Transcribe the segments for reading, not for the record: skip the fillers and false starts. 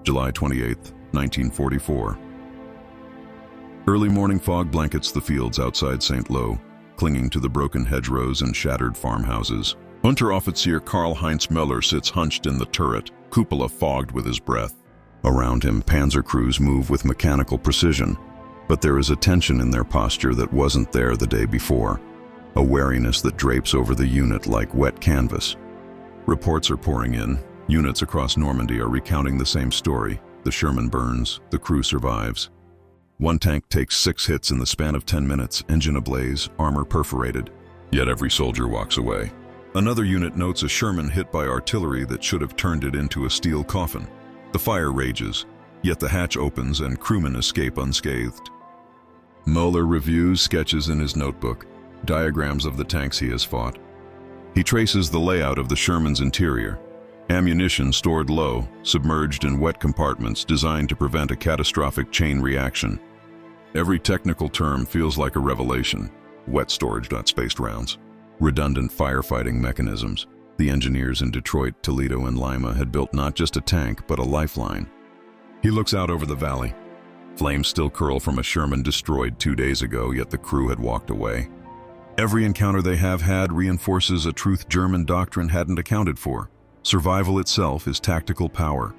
July 28, 1944. Early morning fog blankets the fields outside St. Lo, clinging to the broken hedgerows and shattered farmhouses. Unteroffizier Karl-Heinz Müller sits hunched in the turret, cupola fogged with his breath. Around him, panzer crews move with mechanical precision, but there is a tension in their posture that wasn't there the day before, a wariness that drapes over the unit like wet canvas. Reports are pouring in. Units across Normandy are recounting the same story. The Sherman burns, the crew survives. One tank takes 6 hits in the span of 10 minutes, engine ablaze, armor perforated. Yet every soldier walks away. Another unit notes a Sherman hit by artillery that should have turned it into a steel coffin. The fire rages, yet the hatch opens and crewmen escape unscathed. Müller reviews sketches in his notebook, diagrams of the tanks he has fought. He traces the layout of the Sherman's interior. Ammunition stored low, submerged in wet compartments designed to prevent a catastrophic chain reaction. Every technical term feels like a revelation. Wet storage, not spaced rounds. Redundant firefighting mechanisms. The engineers in Detroit, Toledo, and Lima had built not just a tank, but a lifeline. He looks out over the valley. Flames still curl from a Sherman destroyed 2 days ago, yet the crew had walked away. Every encounter they have had reinforces a truth German doctrine hadn't accounted for. Survival itself is tactical power.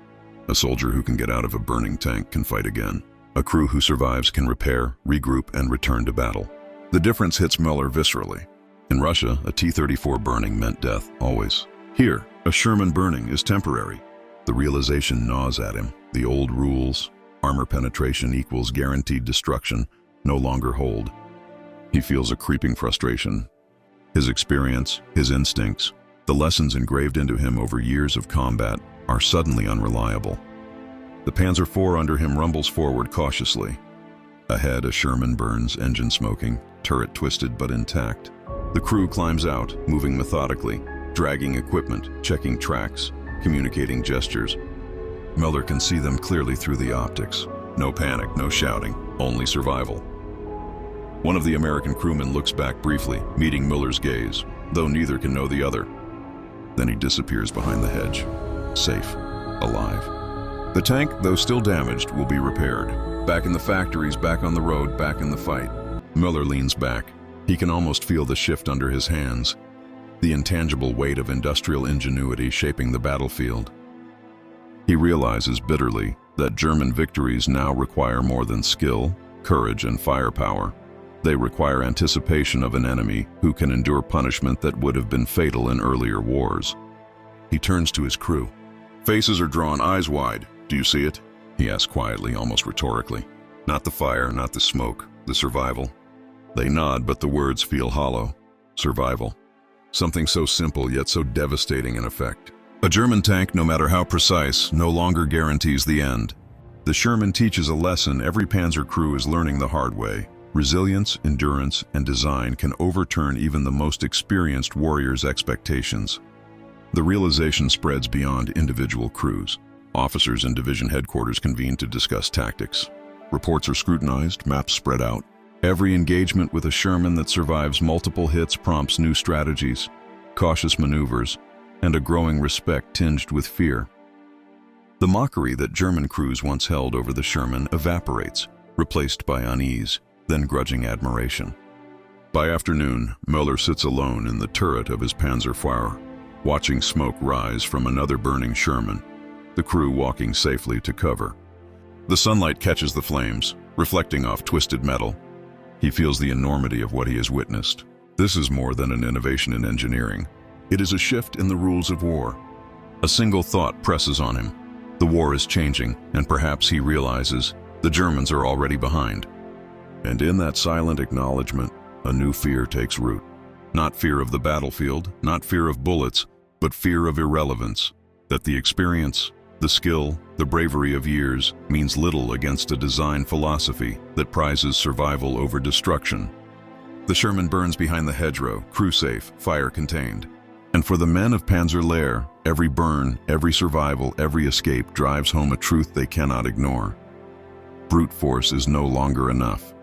A soldier who can get out of a burning tank can fight again. A crew who survives can repair, regroup, and return to battle. The difference hits Müller viscerally. In Russia, a T-34 burning meant death, always. Here, a Sherman burning is temporary. The realization gnaws at him. The old rules, armor penetration equals guaranteed destruction, no longer hold. He feels a creeping frustration. His experience, his instincts, the lessons engraved into him over years of combat are suddenly unreliable. The Panzer IV under him rumbles forward cautiously. Ahead, a Sherman burns, engine smoking, turret twisted but intact. The crew climbs out, moving methodically, dragging equipment, checking tracks, communicating gestures. Müller can see them clearly through the optics. No panic, no shouting, only survival. One of the American crewmen looks back briefly, meeting Müller's gaze, though neither can know the other. Then he disappears behind the hedge, safe, alive. The tank, though still damaged, will be repaired. Back in the factories, back on the road, back in the fight. Müller leans back. He can almost feel the shift under his hands, the intangible weight of industrial ingenuity shaping the battlefield. He realizes bitterly that German victories now require more than skill, courage, and firepower. They require anticipation of an enemy who can endure punishment that would have been fatal in earlier wars. He turns to his crew. Faces are drawn, eyes wide. Do you see it? He asks quietly, almost rhetorically. Not the fire, not the smoke, the survival. They nod, but the words feel hollow. Survival. Something so simple yet so devastating in effect. A German tank, no matter how precise, no longer guarantees the end. The Sherman teaches a lesson every Panzer crew is learning the hard way. Resilience, endurance, and design can overturn even the most experienced warrior's expectations. The realization spreads beyond individual crews. Officers in division headquarters convene to discuss tactics. Reports are scrutinized, maps spread out. Every engagement with a Sherman that survives multiple hits prompts new strategies, cautious maneuvers, and a growing respect tinged with fear. The mockery that German crews once held over the Sherman evaporates, replaced by unease, then grudging admiration. By afternoon, Müller sits alone in the turret of his Panzer IV, watching smoke rise from another burning Sherman, the crew walking safely to cover. The sunlight catches the flames, reflecting off twisted metal. He feels the enormity of what he has witnessed. This is more than an innovation in engineering. It is a shift in the rules of war. A single thought presses on him. The war is changing, and perhaps he realizes the Germans are already behind. And in that silent acknowledgement, a new fear takes root. Not fear of the battlefield, not fear of bullets, but fear of irrelevance. That the experience, the skill, the bravery of years means little against a design philosophy that prizes survival over destruction. The Sherman burns behind the hedgerow, crew safe, fire contained. And for the men of Panzer Lehr, every burn, every survival, every escape drives home a truth they cannot ignore. Brute force is no longer enough.